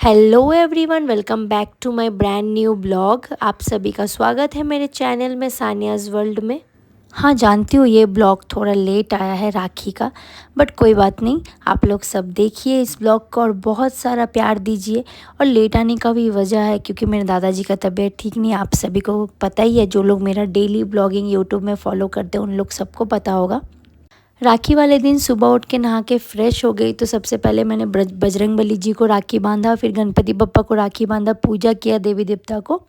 Hello everyone, welcome back to my brand new blog. आप सभी का स्वागत है मेरे चैनल में सानियाज़ वर्ल्ड में। हाँ, जानती हूँ ये ब्लॉग थोड़ा लेट आया है राखी का, बट कोई बात नहीं। आप लोग सब देखिए इस ब्लॉग को और बहुत सारा प्यार दीजिए। और लेट आने का भी वजह है क्योंकि मेरे दादाजी का तबीयत ठीक नहीं है। आप सभी को पता ही है, जो लोग मेरा डेली ब्लॉगिंग यूट्यूब में फॉलो करते हैं उन लोग सबको पता होगा। राखी वाले दिन सुबह उठ के नहा के फ्रेश हो गई तो सबसे पहले मैंने बजरंगबली जी को राखी बांधा, फिर गणपति बप्पा को राखी बांधा, पूजा किया देवी देवता को।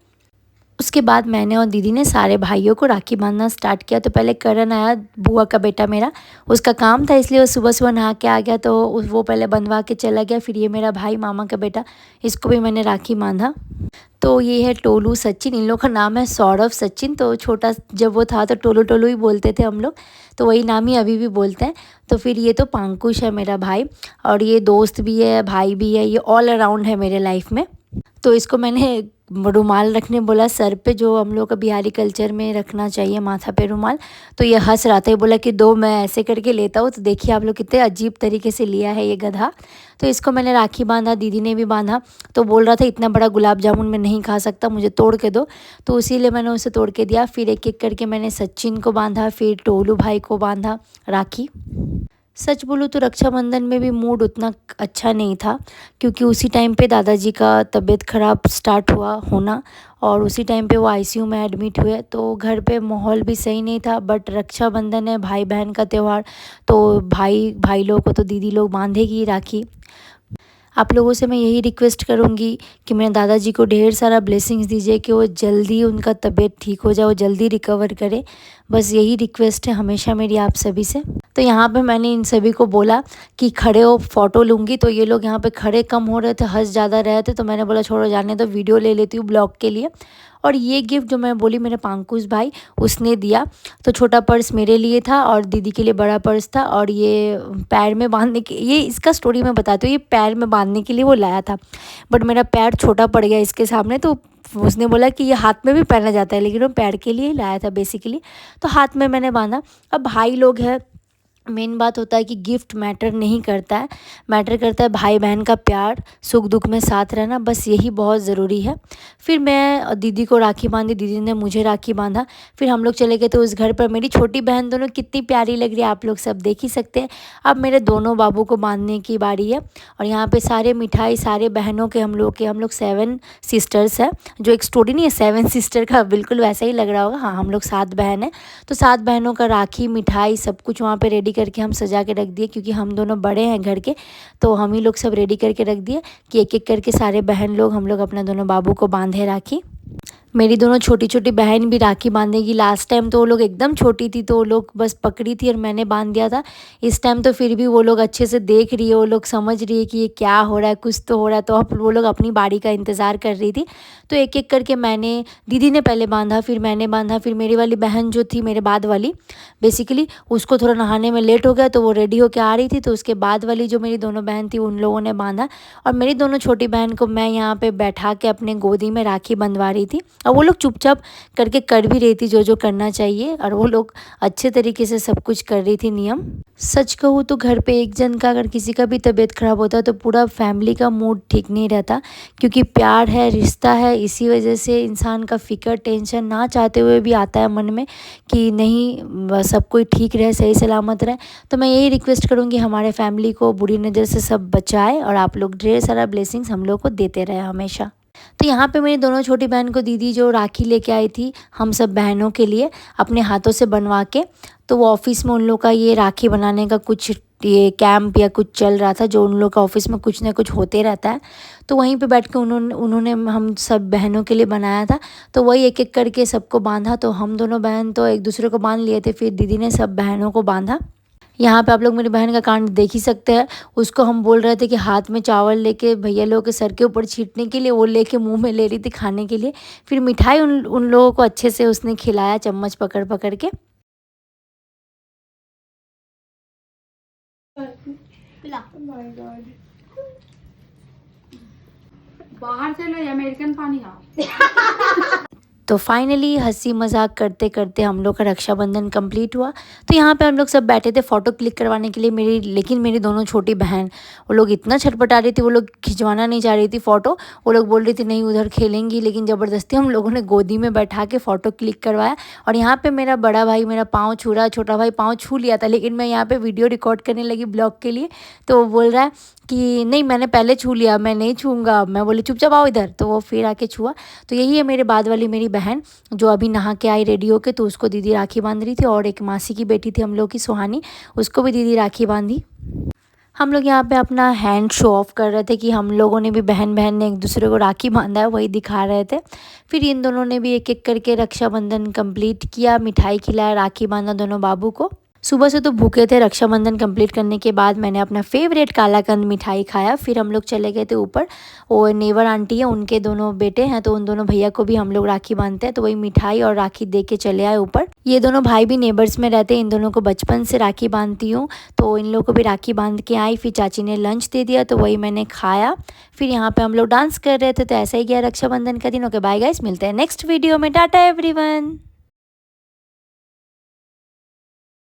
उसके बाद मैंने और दीदी ने सारे भाइयों को राखी बांधना स्टार्ट किया। तो पहले करण आया, बुआ का बेटा मेरा, उसका काम था इसलिए वो सुबह सुबह नहा के आ गया, तो वो पहले बंधवा के चला गया। फिर ये मेरा भाई, मामा का बेटा, इसको भी मैंने राखी बांधा। तो ये है टोलू सचिन, इन लोग का नाम है सौरभ सचिन। तो छोटा जब वो था तो टोलू टोलू ही बोलते थे हम लोग, तो वही नाम ही अभी भी बोलते हैं। तो फिर ये तो पांकुश है मेरा भाई, और ये दोस्त भी है, भाई भी है, ये ऑल अराउंड है मेरे लाइफ में। तो इसको मैंने रुमाल रखने बोला सर पे, जो हम लोग का बिहारी कल्चर में रखना चाहिए माथा पे रुमाल। तो ये हंस रहा था, ये बोला कि दो मैं ऐसे करके लेता हूँ। तो देखिए आप लोग कितने अजीब तरीके से लिया है ये गधा। तो इसको मैंने राखी बांधा, दीदी ने भी बांधा। तो बोल रहा था इतना बड़ा गुलाब जामुन मैं नहीं खा सकता, मुझे तोड़ के दो। तो इसीलिए मैंने उसे तोड़ के दिया। फिर एक एक करके मैंने सचिन को बांधा, फिर टोलू भाई को बांधा राखी। सच बोलूँ तो रक्षाबंधन में भी मूड उतना अच्छा नहीं था, क्योंकि उसी टाइम पे दादाजी का तबीयत ख़राब स्टार्ट हुआ होना, और उसी टाइम पे वो आईसीयू में एडमिट हुए। तो घर पे माहौल भी सही नहीं था। बट रक्षाबंधन है, भाई बहन का त्यौहार, तो भाई भाई लोग को तो दीदी लोग बांधेगी राखी। आप लोगों से मैं यही रिक्वेस्ट करूँगी कि मेरे दादाजी को ढेर सारा ब्लेसिंग्स दीजिए कि वो जल्दी उनका तबीयत ठीक हो जाए, वो जल्दी रिकवर करे। बस यही रिक्वेस्ट है हमेशा मेरी आप सभी से। तो यहाँ पे मैंने इन सभी को बोला कि खड़े हो, फ़ोटो लूँगी। तो ये लोग यहाँ पे खड़े कम हो रहे थे, हंस ज़्यादा रहे थे। तो मैंने बोला छोड़ो जाने दो, वीडियो ले लेती हूँ ब्लॉग के लिए। और ये गिफ्ट जो मैं बोली मेरे पांकुश भाई उसने दिया। तो छोटा पर्स मेरे लिए था और दीदी के लिए बड़ा पर्स था। और ये पैर में बांधने के, ये इसका स्टोरी मैं बताती हूँ। ये पैर में बांधने के लिए वो लाया था, बट मेरा पैर छोटा पड़ गया इसके सामने। तो उसने बोला कि ये हाथ में भी पहना जाता है, लेकिन वो पैर के लिए ही लाया था बेसिकली। तो हाथ में मैंने बांधा। अब भाई लोग हैं, मेन बात होता है कि गिफ्ट मैटर नहीं करता है, मैटर करता है भाई बहन का प्यार, सुख दुख में साथ रहना, बस यही बहुत ज़रूरी है। फिर मैं दीदी को राखी बांधी, दीदी ने मुझे राखी बांधा। फिर हम लोग चले गए थे उस घर पर। मेरी छोटी बहन दोनों कितनी प्यारी लग रही है, आप लोग सब देख ही सकते हैं। अब मेरे दोनों बाबू को बांधने की बारी है। और यहाँ पे सारे मिठाई, सारे बहनों के, हम लोग 7 सिस्टर्स हैं। जो एक स्टोरी नहीं है 7 सिस्टर का, बिल्कुल वैसा ही लग रहा होगा। हाँ, हम लोग 7 बहन हैं। तो 7 बहनों का राखी, मिठाई सब कुछ वहाँ पे रेडी करके हम सजा के रख दिए, क्योंकि हम दोनों बड़े हैं घर के। तो हम ही लोग सब रेडी करके रख दिए कि एक एक करके सारे बहन लोग, हम लोग अपना दोनों बाबू को बांधे राखी। मेरी दोनों छोटी छोटी बहन भी राखी बांधेगी। लास्ट टाइम तो वो लोग एकदम छोटी थी, तो वो लोग बस पकड़ी थी और मैंने बांध दिया था। इस टाइम तो फिर भी वो लोग अच्छे से देख रही है, वो लोग समझ रही है कि ये क्या हो रहा है, कुछ तो हो रहा है। तो अब वो लोग अपनी बारी का इंतज़ार कर रही थी। तो एक एक करके मैंने, दीदी ने पहले बांधा, फिर मैंने बांधा, फिर मेरी वाली बहन जो थी मेरे बाद वाली, बेसिकली उसको थोड़ा नहाने में लेट हो गया, तो वो रेडी होकर आ रही थी। तो उसके बाद वाली जो मेरी दोनों बहन थी उन लोगों ने बांधा। और मेरी दोनों छोटी बहन को मैं यहाँ पे बैठा के अपने गोदी में राखी बंधवा रही थी। और वो लोग चुपचाप करके कर भी रही थी जो जो करना चाहिए, और वो लोग अच्छे तरीके से सब कुछ कर रही थी नियम। सच कहूँ तो घर पे एक जन का अगर किसी का भी तबीयत ख़राब होता है तो पूरा फैमिली का मूड ठीक नहीं रहता, क्योंकि प्यार है, रिश्ता है। इसी वजह से इंसान का फ़िक्र, टेंशन ना चाहते हुए भी आता है मन में कि नहीं सब कोई ठीक रहे, सही सलामत रहे। तो मैं यही रिक्वेस्ट करूँगी हमारे फैमिली को बुरी नज़र से सब बचाए, और आप लोग ढेर सारा ब्लेसिंग्स हम लोग को देते रहे हमेशा। तो यहाँ पे मेरी दोनों छोटी बहन को दीदी जो राखी लेके आई थी हम सब बहनों के लिए अपने हाथों से बनवा के, तो वो ऑफ़िस में उन लोग का ये राखी बनाने का कुछ ये कैंप या कुछ चल रहा था, जो उन लोग का ऑफ़िस में कुछ ना कुछ होते रहता है। तो वहीं पे बैठ के उन्होंने हम सब बहनों के लिए बनाया था। तो वही एक एक करके सबको बांधा। तो हम दोनों बहन तो एक दूसरे को बांध लिए थे, फिर दीदी ने सब बहनों को बांधा। यहाँ पे आप लोग मेरी बहन का कांड देख ही सकते हैं। उसको हम बोल रहे थे कि हाथ में चावल लेके भैया लोगों के सर के ऊपर छींटने के लिए, वो लेके मुंह में ले रही थी खाने के लिए। फिर मिठाई उन लोगों को अच्छे से उसने खिलाया, चम्मच पकड़ पकड़ के। बाहर से लो, अमेरिकन पानी आओ। तो फाइनली हंसी मजाक करते करते हम लोग का रक्षाबंधन कंप्लीट हुआ। तो यहाँ पे हम लोग सब बैठे थे फ़ोटो क्लिक करवाने के लिए। लेकिन मेरी दोनों छोटी बहन वो लोग इतना छटपटा रही थी, वो लोग खिंचवाना नहीं चाह रही थी फ़ोटो। वो लोग बोल रही थी नहीं उधर खेलेंगी, लेकिन ज़बरदस्ती हम लोगों ने गोदी में बैठा के फ़ोटो क्लिक करवाया। और यहाँ पर मेरा बड़ा भाई मेरा पाँव छू रहा, छोटा भाई पाँव छू लिया था, लेकिन मैं यहाँ पर वीडियो रिकॉर्ड करने लगी ब्लॉग के लिए। तो वो बोल रहा है कि नहीं मैंने पहले छू लिया, मैं नहीं छूँगा। मैं बोली चुपचाप आओ इधर, तो वो फिर आके छुआ। तो यही है मेरे बाद वाली मेरी बहन जो अभी नहा के आई रेडी होके, तो उसको दीदी राखी बांध रही थी। और एक मासी की बेटी थी हम लोग की सुहानी, उसको भी दीदी राखी बांधी। हम लोग यहाँ पे अपना हैंड शो ऑफ कर रहे थे कि हम लोगों ने भी बहन बहन ने एक दूसरे को राखी बांधा है, वही दिखा रहे थे। फिर इन दोनों ने भी एक एक करके रक्षाबंधन कंप्लीट किया, मिठाई खिलाया, राखी बांधा दोनों बाबू को। सुबह से तो भूखे थे। रक्षाबंधन कंप्लीट करने के बाद मैंने अपना फेवरेट कालाकंद मिठाई खाया। फिर हम लोग चले गए थे ऊपर, वो नेवर आंटी है उनके दोनों बेटे हैं, तो उन दोनों भैया को भी हम लोग राखी बांधते हैं, तो वही मिठाई और राखी दे के चले आए ऊपर। ये दोनों भाई भी नेबर्स में रहते हैं, इन दोनों को बचपन से राखी बांधती हूँ, तो इन लोगों को भी राखी बांध के आई। फिर चाची ने लंच दे दिया, तो वही मैंने खाया। फिर यहाँ पे हम लोग डांस कर रहे थे, तो ऐसा ही गया रक्षाबंधन का दिन। ओके बाय गाइस, मिलते हैं नेक्स्ट वीडियो में। टाटा एवरीवन।